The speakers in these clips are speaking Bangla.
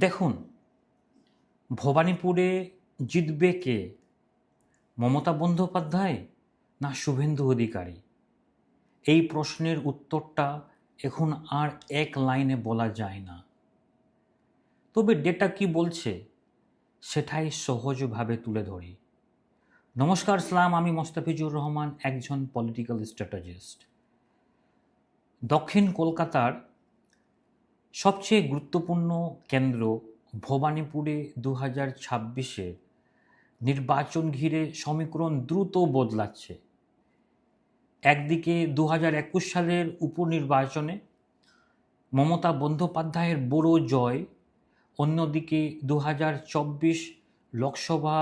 দেখুন, ভবানীপুরে জিতবে কে? মমতা বন্দ্যোপাধ্যায় না শুভেন্দু অধিকারী? এই প্রশ্নের উত্তরটা এখন আর এক লাইনে বলা যায় না। তবে ডেটা কি বলছে সেটাই সহজভাবে তুলে ধরি। নমস্কার সালাম, আমি মোস্তাফিজুর রহমান, একজন পলিটিক্যাল স্ট্র্যাটেজিস্ট। দক্ষিণ কলকাতার সবচেয়ে গুরুত্বপূর্ণ কেন্দ্র ভবানীপুরে 2026-এর নির্বাচন ঘিরে সমীকরণ দ্রুত বদলাচ্ছে। একদিকে 2021 সালের উপনির্বাচনে মমতা বন্দ্যোপাধ্যায়ের বড় জয়, অন্যদিকে 2024 লোকসভা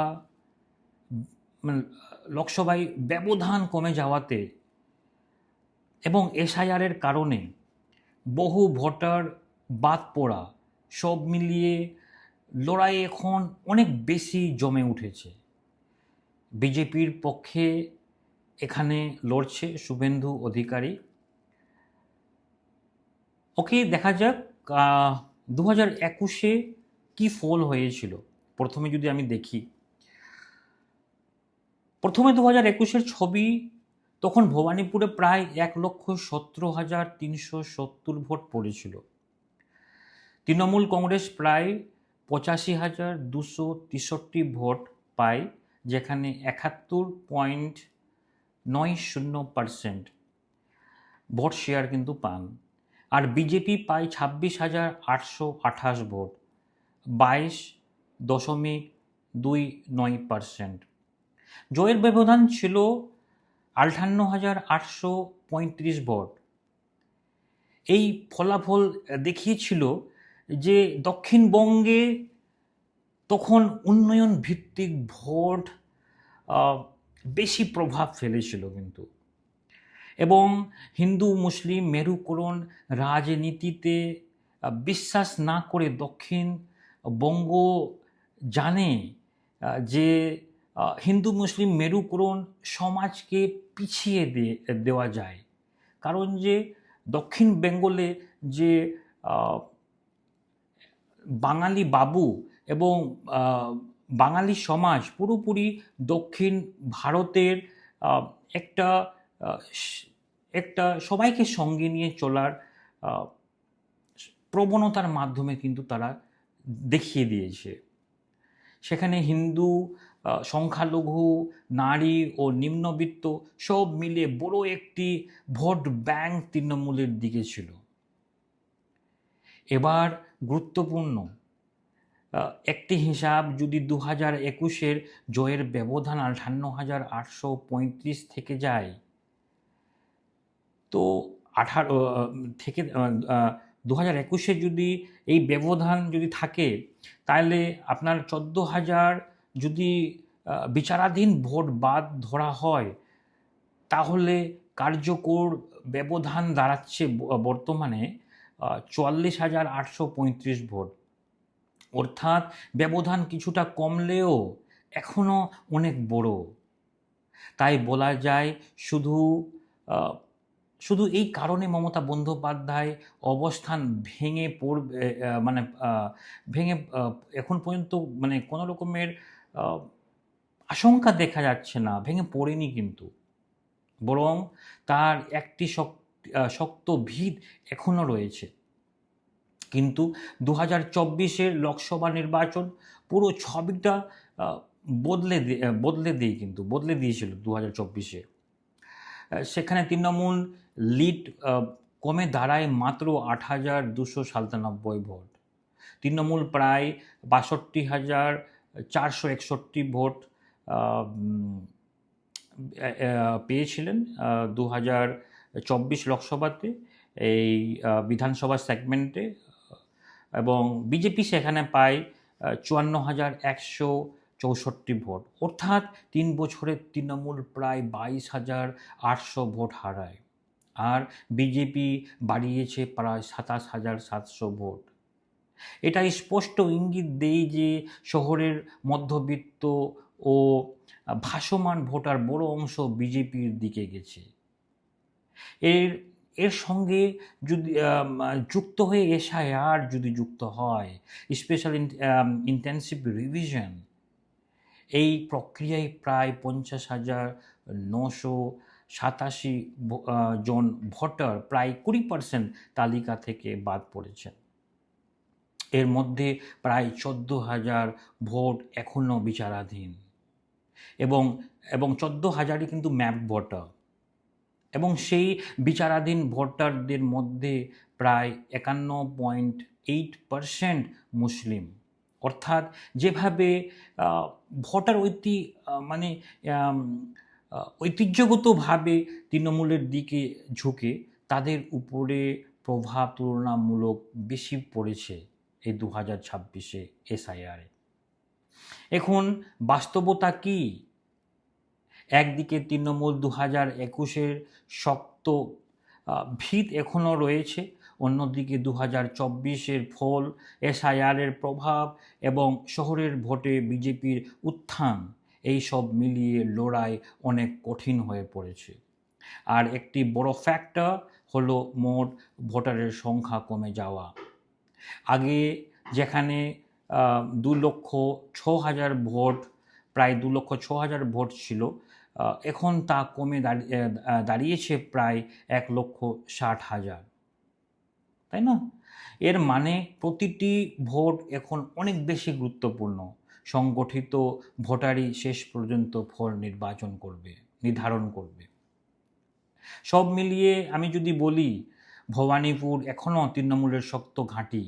লোকসভায় ব্যবধান কমে যাওয়াতে এবং এসআইআরের কারণে বহু ভোটার বাদ পড়া, সব মিলিয়ে লড়াই এখন অনেক বেশি জমে উঠেছে। বিজেপির পক্ষে এখানে লড়ছে শুভেন্দু অধিকারী। ওকে, দেখা যাক 2021-এ কী ফল হয়েছিল। প্রথমে যদি আমি দেখি, প্রথমে 2021-এর ছবি, তখন ভবানীপুরে প্রায় 1,17,370 ভোট পড়েছিল। তৃণমূল কংগ্রেস প্রায় 85,263 ভোট পায়, যেখানে 71.90% ভোট শেয়ার কিন্তু পান। আর বিজেপি পায় 26,828 ভোট, 22.29%। জয়ের ব্যবধান ছিল 58,835 ভোট। এই ফলাফল দেখিয়েছিল যে দক্ষিণবঙ্গে তখন উন্নয়ন ভিত্তিক ভোট বেশি প্রভাব ফেলেছিল কিন্তু, এবং হিন্দু মুসলিম মেরুকরণ রাজনীতিতে বিশ্বাস না করে দক্ষিণবঙ্গ জানে যে হিন্দু মুসলিম মেরুকরণ সমাজকে পিছিয়ে দেওয়া যায়। কারণ যে দক্ষিণ বেঙ্গলে যে বাঙালি বাবু এবং বাঙালি সমাজ পুরোপুরি দক্ষিণ ভারতের একটা একটা সবাইকে সঙ্গে নিয়ে চলার প্রবণতার মাধ্যমে কিন্তু তারা দেখিয়ে দিয়েছে। সেখানে হিন্দু, সংখ্যালঘু, নারী ও নিম্নবিত্ত সব মিলে বড় একটি ভোট ব্যাংক তৃণমূলের দিকে ছিল। এবার গুরুত্বপূর্ণ একটি হিসাব, যদি 2021-এর জয়ের ব্যবধান 58,835 থেকে যায়, তো 2021-এ যদি এই ব্যবধান যদি থাকে, তাহলে আপনার 14,000 যদি বিচারাধীন ভোট বাদ ধরা হয়, তাহলে কার্যকর ব্যবধান দাঁড়াচ্ছে বর্তমানে 44,835 ভোট। অর্থাৎ ব্যবধান কিছুটা কমলেও এখনও অনেক বড়। তাই বলা যায় শুধু এই কারণে মমতা বন্দ্যোপাধ্যায় অবস্থান ভেঙে পড়বে, ভেঙে এখন পর্যন্ত কোনো রকমের আশঙ্কা দেখা যাচ্ছে না, ভেঙে পড়েনি কিন্তু, বরং তার একটি শক্ত ভিত এখনও রয়েছে। কিন্তু 2024-এর লোকসভা নির্বাচন পুরো ছবিটা বদলে দিয়েছিল 2024-এ। সেখানে তৃণমূল লিড কমে দাঁড়ায় মাত্র 8,297 ভোট। তৃণমূল প্রায় 62,461 ভোট পেয়েছিলেন 2024 লোকসভাতে, এই বিধানসভা সেগমেন্টে, এবং বিজেপি সেখানে পায় 54,164 ভোট। অর্থাৎ 3 বছরে তৃণমূল প্রায় 22,800 ভোট হারায়, আর বিজেপি বাড়িয়েছে প্রায় 27,700 ভোট। এটা স্পষ্ট ইঙ্গিত দেয় যে শহরের মধ্যবিত্ত ও ভাসমান ভোটার বড় অংশ বিজেপির দিকে গেছে। এর এর সঙ্গে যদি যুক্ত হয়ে এসআইআর যদি যুক্ত হয়, স্পেশাল ইন্টেন্সিভ রিভিশন, এই প্রক্রিয়ায় প্রায় 50,987 জন ভোটার, প্রায় 20% তালিকা থেকে বাদ পড়েছেন। এর মধ্যে প্রায় 14,000 ভোট এখনও বিচারাধীন, এবং 14,000ই কিন্তু ম্যাপ ভোটার, এবং সেই বিচারাধীন ভোটারদের মধ্যে প্রায় 51.8% মুসলিম। অর্থাৎ যেভাবে ভোটার মানে ঐতিহ্যগতভাবে তৃণমূলের দিকে ঝুঁকে, তাদের উপরে প্রভাব তুলনামূলক বেশি পড়েছে এই 2026-এ এসআইআরে। এখন বাস্তবতা কি? একদিকে তৃণমূল 2021-এর শক্ত ভিত এখনও রয়েছে, অন্যদিকে 2024-এর ফল, এসআইআরের প্রভাব এবং শহরের ভোটে বিজেপির উত্থান, এই সব মিলিয়ে লড়াই অনেক কঠিন হয়ে পড়েছে। আর একটি বড় ফ্যাক্টর হলো মোট ভোটারের সংখ্যা কমে যাওয়া। আগে যেখানে 2,06,000 ভোট, প্রায় 2,06,000 ভোট ছিল, এখন তা কমে দাঁড়িয়েছে প্রায় 1,60,000, তাই না? এর মানে প্রতিটি ভোট এখন অনেক বেশি গুরুত্বপূর্ণ। সংগঠিত ভোটারই শেষ পর্যন্ত ফল নির্ধারণ করবে। সব মিলিয়ে আমি যদি বলি, ভবানীপুর এখনও তৃণমূলের শক্ত ঘাঁটি,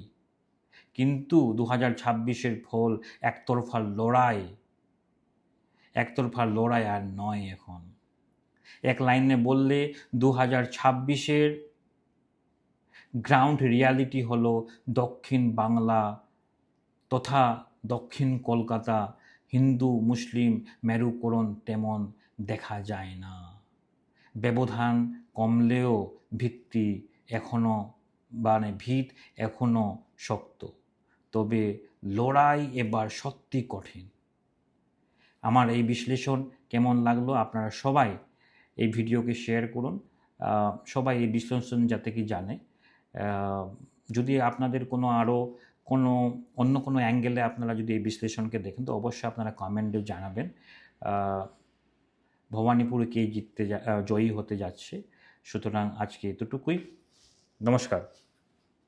কিন্তু 2026-এর ফল একতরফা লড়াই আর নয়। এখন এক লাইনে বললে 2026-এর গ্রাউন্ড রিয়ালিটি হলো দক্ষিণ বাংলা তথা দক্ষিণ কলকাতা হিন্দু মুসলিম মেরুকরণ তেমন দেখা যায় না। ব্যবধান কমলেও ভিত এখনো শক্ত, তবে লড়াই এবার সত্যি কঠিন। আমার এই বিশ্লেষণ কেমন লাগলো? আপনারা সবাই এই ভিডিওকে শেয়ার করুন, সবাই এই বিশ্লেষণ যাতে কি জানে। যদি আপনাদের অন্য কোনো অ্যাঙ্গেলে আপনারা যদি এই বিশ্লেষণকে দেখেন, তো অবশ্যই আপনারা কমেন্টে জানাবেন ভবানীপুরে কে জয়ী হতে যাচ্ছে। সুতরাং আজকে এতটুকুই। নমস্কার।